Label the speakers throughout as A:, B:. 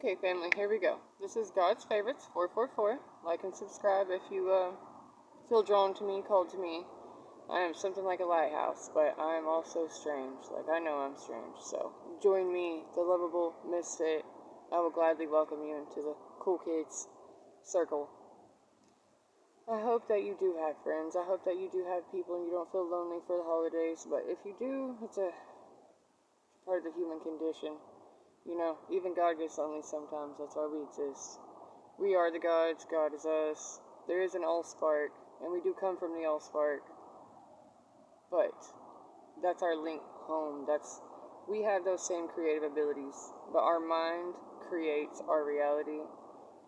A: Okay, family, here we go. This is God's Favorites 444. Like and subscribe if you feel drawn to me, called to me. I am something like a lighthouse, but I am also strange. Like, I know I'm strange. So, join me, the lovable misfit. I will gladly welcome you into the cool kids circle. I hope that you do have friends. I hope that you do have people and you don't feel lonely for the holidays. But if you do, it's a part of the human condition. You know, even God gets lonely sometimes. That's why we exist. We are the gods. God is us. There is an all-spark, and we do come from the all-spark. But that's our link home. We have those same creative abilities, but our mind creates our reality,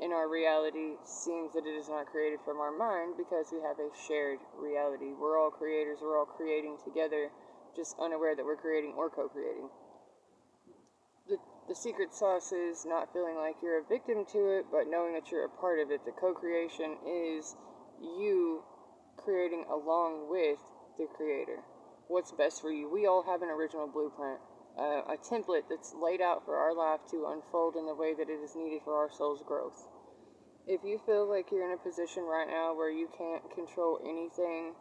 A: and our reality seems that it is not created from our mind because we have a shared reality. We're all creators. We're all creating together, just unaware that we're creating or co-creating. The secret sauce is not feeling like you're a victim to it, but knowing that you're a part of it. The co-creation is you creating along with the creator. What's best for you? We all have an original blueprint, a template that's laid out for our life to unfold in the way that it is needed for our soul's growth. If you feel like you're in a position right now where you can't control anything,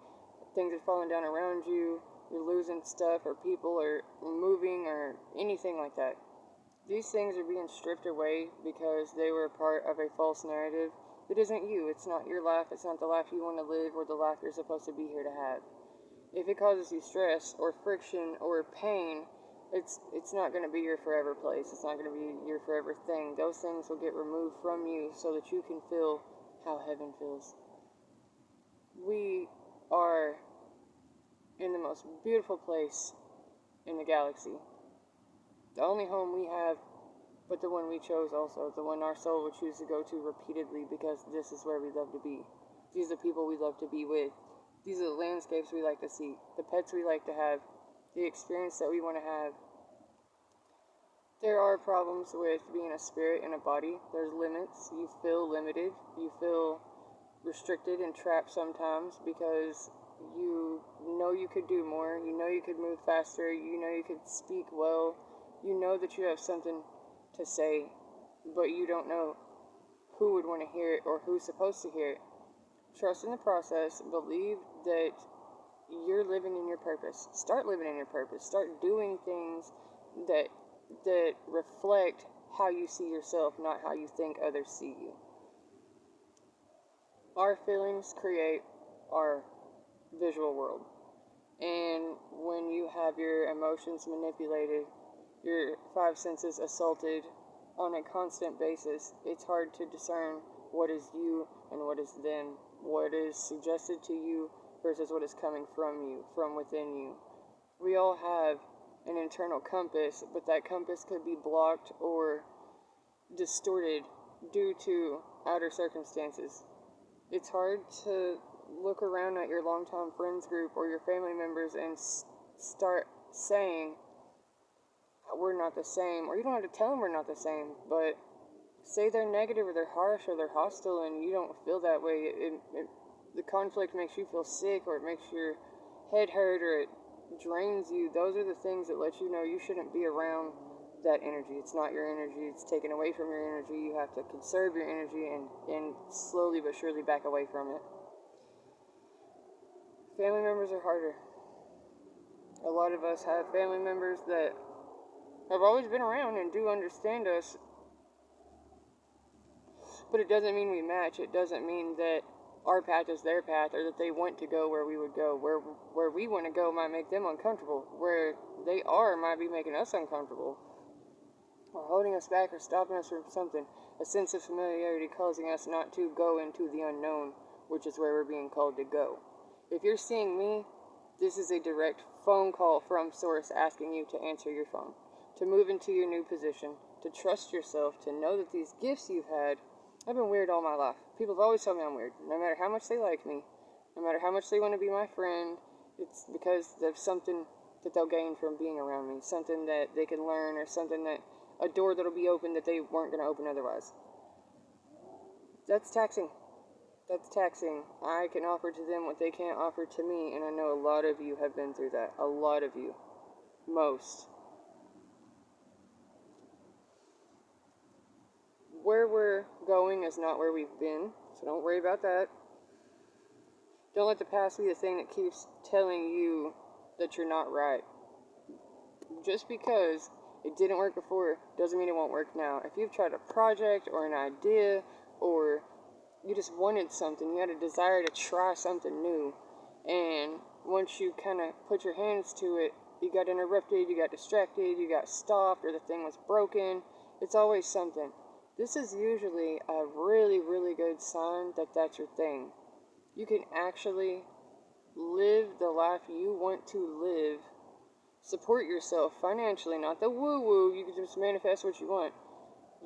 A: things are falling down around you, you're losing stuff, or people are moving, or anything like that, these things are being stripped away because they were part of a false narrative that isn't you. It's not your life. It's not the life you want to live or the life you're supposed to be here to have. If it causes you stress or friction or pain, it's not going to be your forever place. It's not going to be your forever thing. Those things will get removed from you so that you can feel how heaven feels. We are in the most beautiful place in the galaxy. The only home we have, but the one we chose also, the one our soul would choose to go to repeatedly because this is where we love to be. These are the people we love to be with. These are the landscapes we like to see, the pets we like to have, the experience that we want to have. There are problems with being a spirit in a body. There's limits. You feel limited. You feel restricted and trapped sometimes because you know you could do more. You know you could move faster. You know you could speak well. You know that you have something to say, but you don't know who would want to hear it or who's supposed to hear it. Trust in the process. Believe that you're living in your purpose. Start living in your purpose. Start doing things that reflect how you see yourself, not how you think others see you. Our feelings create our visual world. And when you have your emotions manipulated, your five senses assaulted on a constant basis, it's hard to discern what is you and what is them, what is suggested to you versus what is coming from you, from within you. We all have an internal compass, but that compass could be blocked or distorted due to outer circumstances. It's hard to look around at your longtime friends group or your family members and start saying, we're not the same, or you don't have to tell them we're not the same, but say they're negative or they're harsh or they're hostile and you don't feel that way. The conflict makes you feel sick, or it makes your head hurt, or it drains you. Those are the things that let you know you shouldn't be around that energy. It's not your energy. It's taken away from your energy. You have to conserve your energy and slowly but surely back away from it. Family members are harder. A lot of us have family members that have always been around and do understand us, but it doesn't mean we match. It doesn't mean that our path is their path, or that they want to go where we would go. Where we want to go might make them uncomfortable. Where they are might be making us uncomfortable, or holding us back, or stopping us from something. A sense of familiarity causing us not to go into the unknown, which is where we're being called to go. If you're seeing me, this is a direct phone call from Source asking you to answer your phone, to move into your new position, to trust yourself, to know that these gifts you've had. I've been weird all my life. People have always told me I'm weird. No matter how much they like me, no matter how much they want to be my friend, it's because there's something that they'll gain from being around me, something that they can learn, or something that, a door that'll be open that they weren't going to open otherwise. That's taxing. That's taxing. I can offer to them what they can't offer to me, and I know a lot of you have been through that. A lot of you. Most. where we're going is not where we've been, so don't worry about that. Don't let the past be the thing that keeps telling you that you're not right. Just because it didn't work before doesn't mean it won't work now. If you've tried a project or an idea, or you just wanted something, you had a desire to try something new, and once you kind of put your hands to it, you got interrupted, you got distracted, you got stopped, or the thing was broken. It's always something. This is usually a really, really good sign that that's your thing. You can actually live the life you want to live. Support yourself financially, not the woo-woo, you can just manifest what you want.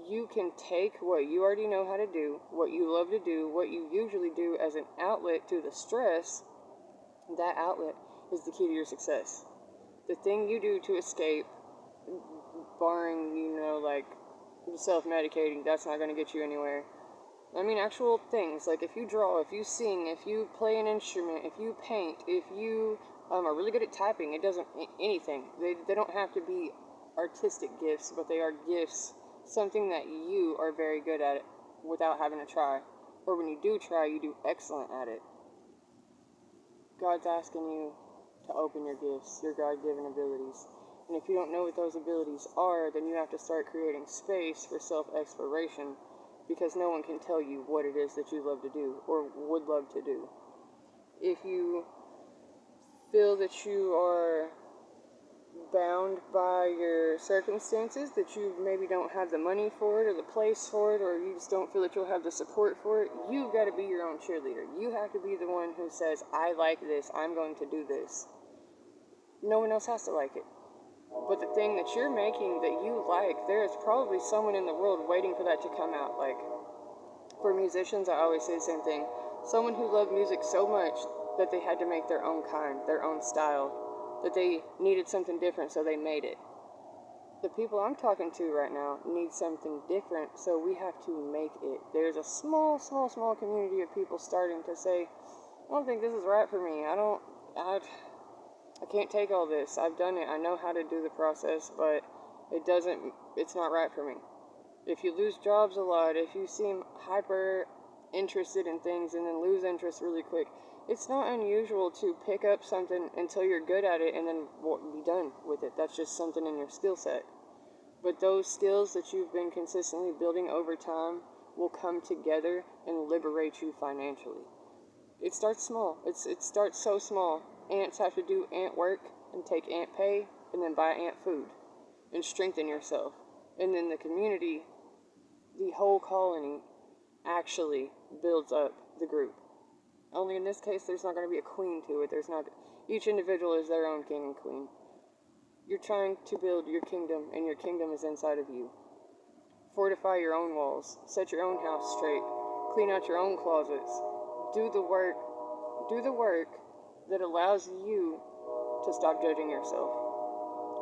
A: You can take what you already know how to do, what you love to do, what you usually do as an outlet to the stress. That outlet is the key to your success. The thing you do to escape, barring, like self-medicating, that's not going to get you anywhere. I mean, actual things, like if you draw, if you sing, if you play an instrument, if you paint, if you are really good at typing, it doesn't, anything. They don't have to be artistic gifts, but they are gifts, something that you are very good at it without having to try. Or when you do try, you do excellent at it. God's asking you to open your gifts, your God-given abilities. And if you don't know what those abilities are, then you have to start creating space for self-exploration, because no one can tell you what it is that you love to do or would love to do. If you feel that you are bound by your circumstances, that you maybe don't have the money for it or the place for it, or you just don't feel that you'll have the support for it, you've got to be your own cheerleader. You have to be the one who says, I like this, I'm going to do this. No one else has to like it. But the thing that you're making that you like, there is probably someone in the world waiting for that to come out. Like, for musicians, I always say the same thing. Someone who loved music so much that they had to make their own kind, their own style, that they needed something different, so they made it. The people I'm talking to right now need something different, so we have to make it. There's a small community of people starting to say, I don't think this is right for me. I can't take all this. I've done it. I know how to do the process, but it's not right for me. If you lose jobs a lot, if you seem hyper interested in things and then lose interest really quick, it's not unusual to pick up something until you're good at it and then be done with it. That's just something in your skill set. But those skills that you've been consistently building over time will come together and liberate you financially. It starts small. It starts so small. Ants have to do ant work and take ant pay and then buy ant food and strengthen yourself. And then the community, the whole colony, actually builds up the group. Only in this case, there's not going to be a queen to it. Each individual is their own king and queen. You're trying to build your kingdom, and your kingdom is inside of you. Fortify your own walls. Set your own house straight. Clean out your own closets. Do the work that allows you to stop judging yourself.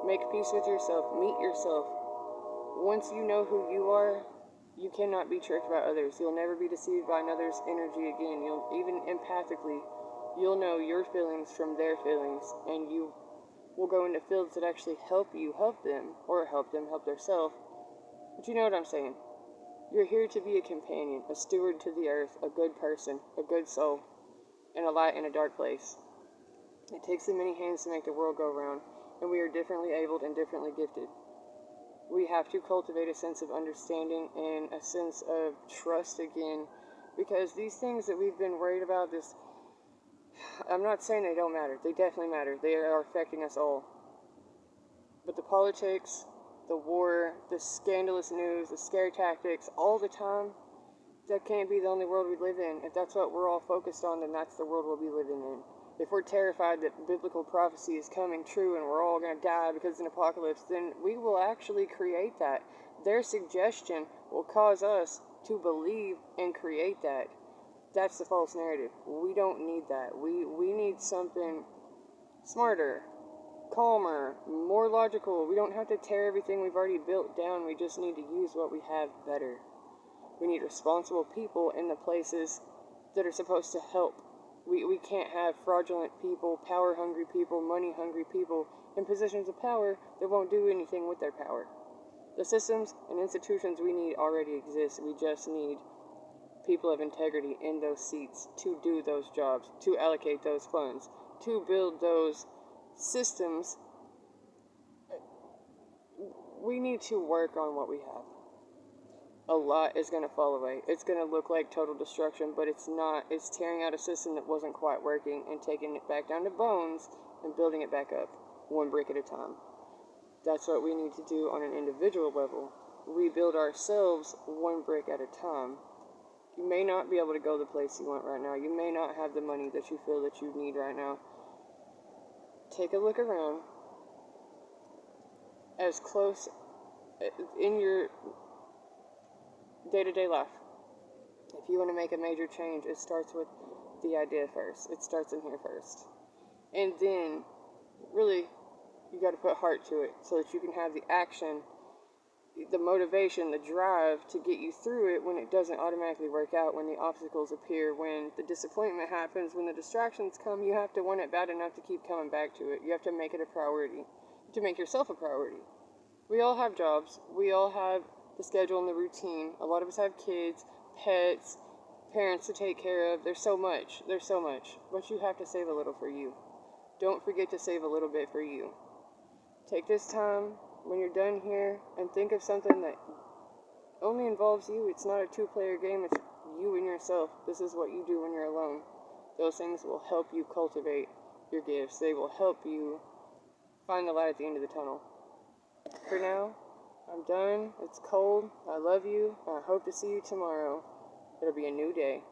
A: Make peace with yourself. Meet yourself. Once you know who you are, you cannot be tricked by others. You'll never be deceived by another's energy again. Even empathically, you'll know your feelings from their feelings, and you will go into fields that actually help you help them, or help them help themselves. But you know what I'm saying. You're here to be a companion, a steward to the earth, a good person, a good soul, and a light in a dark place. It takes the many hands to make the world go round, and we are differently abled and differently gifted. We have to cultivate a sense of understanding and a sense of trust again, because these things that we've been worried about, I'm not saying they don't matter. They definitely matter. They are affecting us all. But the politics, the war, the scandalous news, the scare tactics, all the time, that can't be the only world we live in. If that's what we're all focused on, then that's the world we'll be living in. If we're terrified that biblical prophecy is coming true and we're all going to die because it's an apocalypse, then we will actually create that. Their suggestion will cause us to believe and create that. That's the false narrative. We don't need that. We need something smarter, calmer, more logical. We don't have to tear everything we've already built down. We just need to use what we have better. We need responsible people in the places that are supposed to help. We can't have fraudulent people, power-hungry people, money-hungry people in positions of power that won't do anything with their power. The systems and institutions we need already exist. We just need people of integrity in those seats to do those jobs, to allocate those funds, to build those systems. We need to work on what we have. A lot is going to fall away. It's going to look like total destruction, but it's not. It's tearing out a system that wasn't quite working and taking it back down to bones and building it back up, one brick at a time. That's what we need to do on an individual level. Rebuild ourselves one brick at a time. You may not be able to go the place you want right now. You may not have the money that you feel that you need right now. Take a look around. As close in your day-to-day life. If you want to make a major change, it starts with the idea first. It starts in here first. And then, really, you got to put heart to it so that you can have the action, the motivation, the drive to get you through it when it doesn't automatically work out, when the obstacles appear, when the disappointment happens, when the distractions come. You have to want it bad enough to keep coming back to it. You have to make it a priority, to make yourself a priority. We all have jobs. We all have the schedule and the routine. A lot of us have kids, pets, parents to take care of. There's so much. But you have to save a little for you. Don't forget to save a little bit for you. Take this time when you're done here and think of something that only involves you. It's not a two-player game. It's you and yourself. This is what you do when you're alone. Those things will help you cultivate your gifts. They will help you find the light at the end of the tunnel. For now, I'm done. It's cold. I love you. I hope to see you tomorrow. It'll be a new day.